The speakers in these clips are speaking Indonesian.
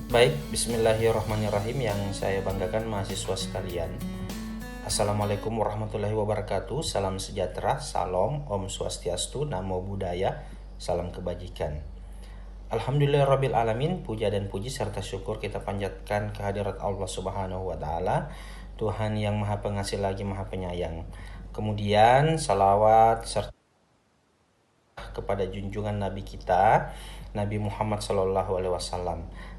Baik, bismillahirrahmanirrahim yang saya banggakan mahasiswa sekalian. Assalamualaikum warahmatullahi wabarakatuh. Salam sejahtera, salam, Om Swastiastu, Namo Buddhaya, salam kebajikan. Alhamdulillahirabbil alamin, puja dan puji serta syukur kita panjatkan kehadirat Allah Subhanahu wa taala, Tuhan yang Maha Pengasih lagi Maha Penyayang. Kemudian salawat serta kepada junjungan Nabi kita, Nabi Muhammad SAW,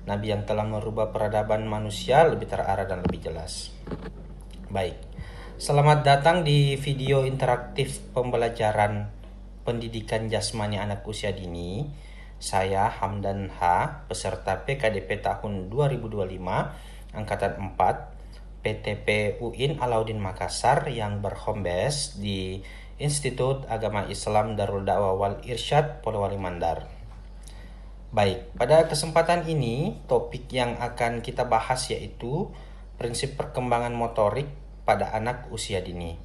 Nabi yang telah merubah peradaban manusia lebih terarah dan lebih jelas. Baik, selamat datang di video interaktif pembelajaran pendidikan jasmani anak usia dini. Saya Hamdan H, peserta PKDP tahun 2025, Angkatan 4, PTP UIN Alauddin Makassar yang berhome base di Institut Agama Islam Darul Dakwah Wal Irsyad Polewali Mandar. Baik, pada kesempatan ini topik yang akan kita bahas yaitu prinsip perkembangan motorik pada anak usia dini,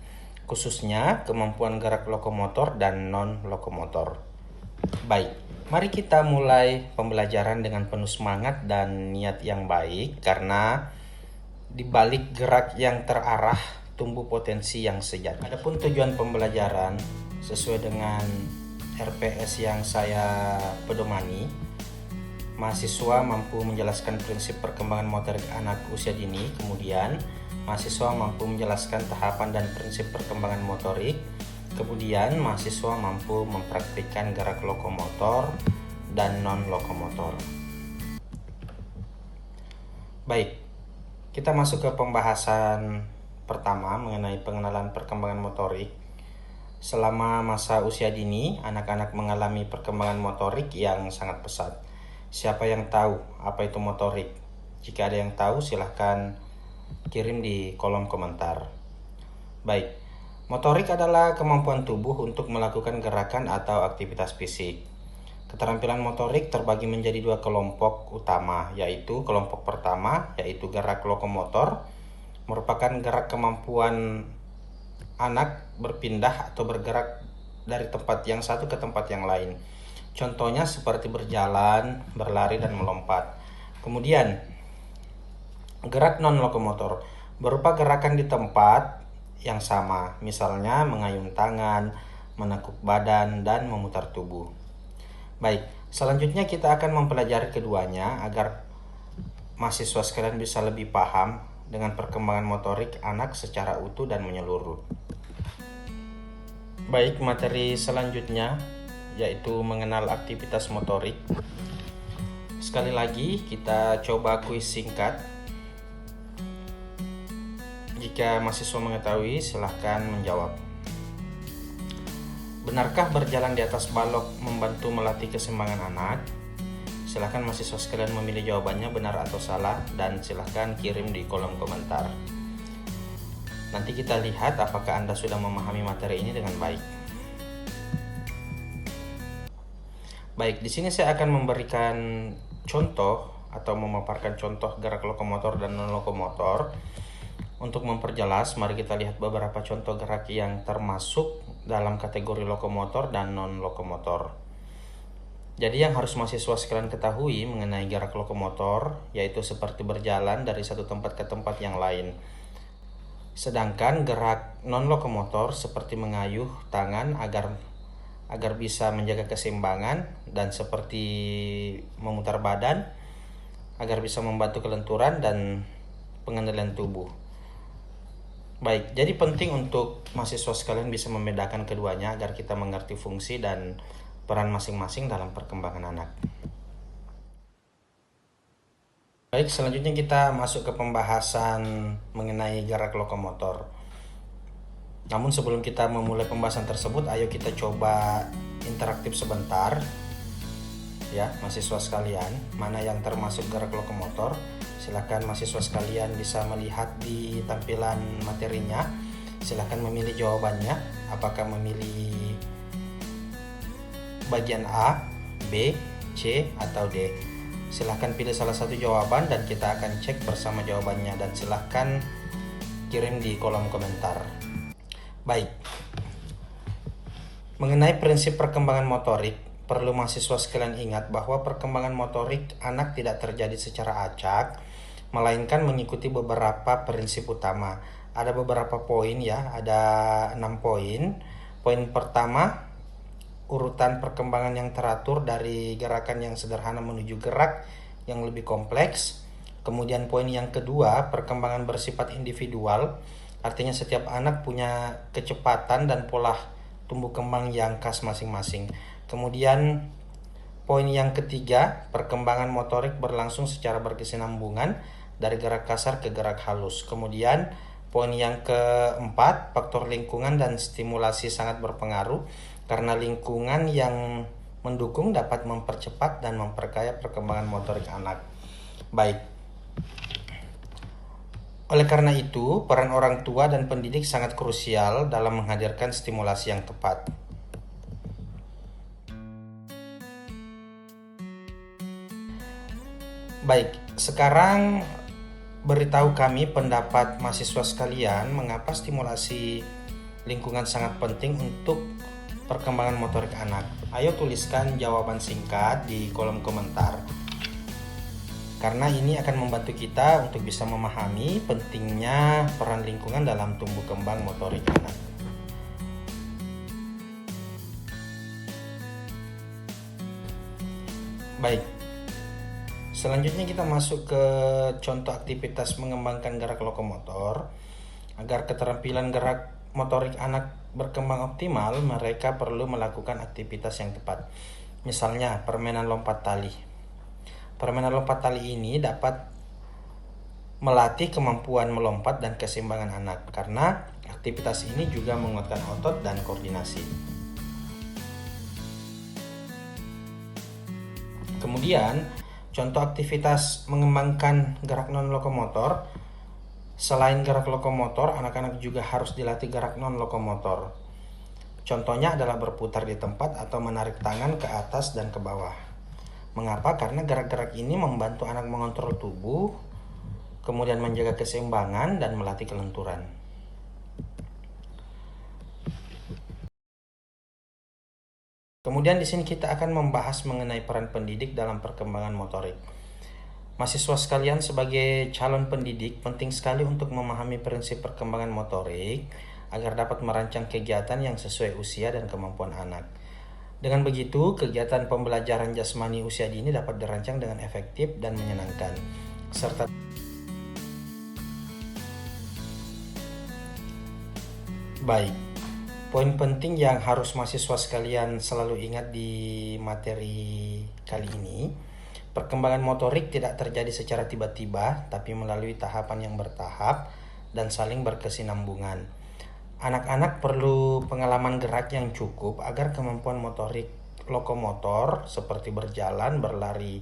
khususnya kemampuan gerak lokomotor dan non-lokomotor. Baik, mari kita mulai pembelajaran dengan penuh semangat dan niat yang baik, karena di balik gerak yang terarah tumbuh potensi yang sejati. Adapun tujuan pembelajaran sesuai dengan RPS yang saya pedomani, mahasiswa mampu menjelaskan prinsip perkembangan motorik anak usia dini, kemudian mahasiswa mampu menjelaskan tahapan dan prinsip perkembangan motorik, kemudian mahasiswa mampu mempraktikkan gerak lokomotor dan non-lokomotor. Baik, kita masuk ke pembahasan pertama mengenai pengenalan perkembangan motorik. Selama masa usia dini, anak-anak mengalami perkembangan motorik yang sangat pesat. Siapa yang tahu apa itu motorik? Jika ada yang tahu, silahkan kirim di kolom komentar. Baik, motorik adalah kemampuan tubuh untuk melakukan gerakan atau aktivitas fisik. Keterampilan motorik terbagi menjadi dua kelompok utama, yaitu kelompok pertama, yaitu gerak lokomotor, merupakan gerak kemampuan anak berpindah atau bergerak dari tempat yang satu ke tempat yang lain. Contohnya seperti berjalan, berlari, dan melompat. Kemudian, gerak non-lokomotor berupa gerakan di tempat yang sama, misalnya mengayun tangan, menekuk badan, dan memutar tubuh. Baik, selanjutnya kita akan mempelajari keduanya agar mahasiswa sekalian bisa lebih paham dengan perkembangan motorik anak secara utuh dan menyeluruh. Baik, materi selanjutnya yaitu mengenal aktivitas motorik. Sekali lagi kita coba kuis singkat. Jika mahasiswa mengetahui, silahkan menjawab. Benarkah berjalan di atas balok membantu melatih keseimbangan anak? Silahkan mahasiswa sekalian memilih jawabannya benar atau salah, dan silahkan kirim di kolom komentar. Nanti kita lihat apakah Anda sudah memahami materi ini dengan baik. Baik, di sini saya akan memberikan contoh atau memaparkan contoh gerak lokomotor dan non-lokomotor. Untuk memperjelas, mari kita lihat beberapa contoh gerak yang termasuk dalam kategori lokomotor dan non-lokomotor. Jadi yang harus mahasiswa sekalian ketahui mengenai gerak lokomotor yaitu seperti berjalan dari satu tempat ke tempat yang lain. Sedangkan gerak non-lokomotor seperti mengayuh tangan agar bisa menjaga keseimbangan, dan seperti memutar badan agar bisa membantu kelenturan dan pengendalian tubuh. Baik, jadi penting untuk mahasiswa sekalian bisa membedakan keduanya agar kita mengerti fungsi dan peran masing-masing dalam perkembangan anak. Baik, selanjutnya kita masuk ke pembahasan mengenai gerak lokomotor. Namun sebelum kita memulai pembahasan tersebut, ayo kita coba interaktif sebentar. Ya, mahasiswa sekalian, mana yang termasuk gerak lokomotor? Silakan mahasiswa sekalian bisa melihat di tampilan materinya. Silakan memilih jawabannya. Apakah memilih bagian A, B, C, atau D? Silakan pilih salah satu jawaban dan kita akan cek bersama jawabannya, dan silakan kirim di kolom komentar. Baik. Mengenai prinsip perkembangan motorik, perlu mahasiswa sekalian ingat bahwa perkembangan motorik anak tidak terjadi secara acak, melainkan mengikuti beberapa prinsip utama. Ada beberapa poin ya, ada 6 poin. Poin pertama, urutan perkembangan yang teratur dari gerakan yang sederhana menuju gerak yang lebih kompleks. Kemudian poin yang kedua, perkembangan bersifat individual, artinya setiap anak punya kecepatan dan pola tumbuh kembang yang khas masing-masing. Kemudian poin yang ketiga, perkembangan motorik berlangsung secara berkesinambungan dari gerak kasar ke gerak halus. Kemudian poin yang keempat, faktor lingkungan dan stimulasi sangat berpengaruh karena lingkungan yang mendukung dapat mempercepat dan memperkaya perkembangan motorik anak. Baik. Oleh karena itu, peran orang tua dan pendidik sangat krusial dalam menghadirkan stimulasi yang tepat. Baik, sekarang beritahu kami pendapat mahasiswa sekalian mengapa stimulasi lingkungan sangat penting untuk perkembangan motorik anak. Ayo tuliskan jawaban singkat di kolom komentar. Karena ini akan membantu kita untuk bisa memahami pentingnya peran lingkungan dalam tumbuh kembang motorik anak. Baik. Selanjutnya kita masuk ke contoh aktivitas mengembangkan gerak lokomotor. Agar keterampilan gerak motorik anak berkembang optimal, mereka perlu melakukan aktivitas yang tepat. Misalnya, permainan lompat tali. Permainan lompat tali ini dapat melatih kemampuan melompat dan keseimbangan anak, karena aktivitas ini juga menguatkan otot dan koordinasi. Kemudian, contoh aktivitas mengembangkan gerak non-lokomotor. Selain gerak lokomotor, anak-anak juga harus dilatih gerak non-lokomotor. Contohnya adalah berputar di tempat atau menarik tangan ke atas dan ke bawah. Mengapa? Karena gerak-gerak ini membantu anak mengontrol tubuh, kemudian menjaga keseimbangan dan melatih kelenturan. Kemudian di sini kita akan membahas mengenai peran pendidik dalam perkembangan motorik. Mahasiswa sekalian, sebagai calon pendidik, penting sekali untuk memahami prinsip perkembangan motorik agar dapat merancang kegiatan yang sesuai usia dan kemampuan anak. Dengan begitu, kegiatan pembelajaran jasmani usia dini dapat dirancang dengan efektif dan menyenangkan, serta baik. Poin penting yang harus mahasiswa sekalian selalu ingat di materi kali ini, perkembangan motorik tidak terjadi secara tiba-tiba, tapi melalui tahapan yang bertahap dan saling berkesinambungan. Anak-anak perlu pengalaman gerak yang cukup agar kemampuan motorik lokomotor seperti berjalan, berlari,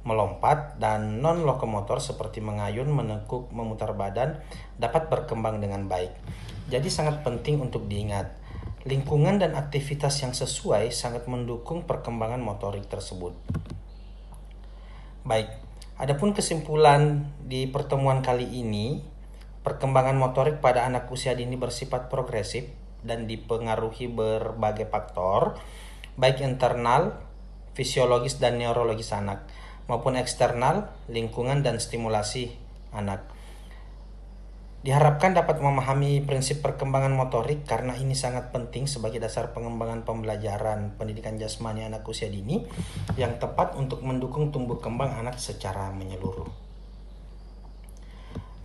melompat, dan non-lokomotor seperti mengayun, menekuk, memutar badan dapat berkembang dengan baik. Jadi sangat penting untuk diingat, lingkungan dan aktivitas yang sesuai sangat mendukung perkembangan motorik tersebut. Baik, adapun kesimpulan di pertemuan kali ini, perkembangan motorik pada anak usia dini bersifat progresif dan dipengaruhi berbagai faktor, baik internal, fisiologis dan neurologis anak, maupun eksternal, lingkungan dan stimulasi anak. Diharapkan dapat memahami prinsip perkembangan motorik karena ini sangat penting sebagai dasar pengembangan pembelajaran pendidikan jasmani anak usia dini yang tepat untuk mendukung tumbuh kembang anak secara menyeluruh.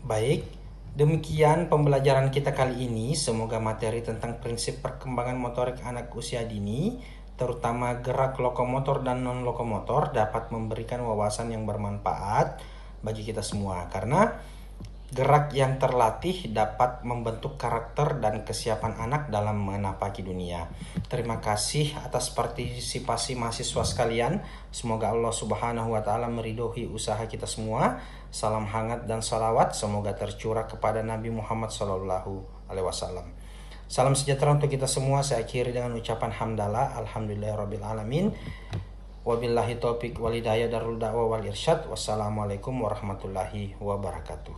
Baik, demikian pembelajaran kita kali ini. Semoga materi tentang prinsip perkembangan motorik anak usia dini, terutama gerak lokomotor dan non-lokomotor, dapat memberikan wawasan yang bermanfaat bagi kita semua. Karena gerak yang terlatih dapat membentuk karakter dan kesiapan anak dalam menapaki dunia. Terima kasih atas partisipasi mahasiswa sekalian. Semoga Allah Subhanahu wa Ta'ala meridhoi usaha kita semua. Salam hangat dan salawat semoga tercurah kepada Nabi Muhammad SAW. Salam sejahtera untuk kita semua. Saya akhiri dengan ucapan hamdalah, alhamdulillahirabbil alamin. Wabillahi taufiq wal hidayah, darul da'wah wal irsyad. Wassalamualaikum warahmatullahi wabarakatuh.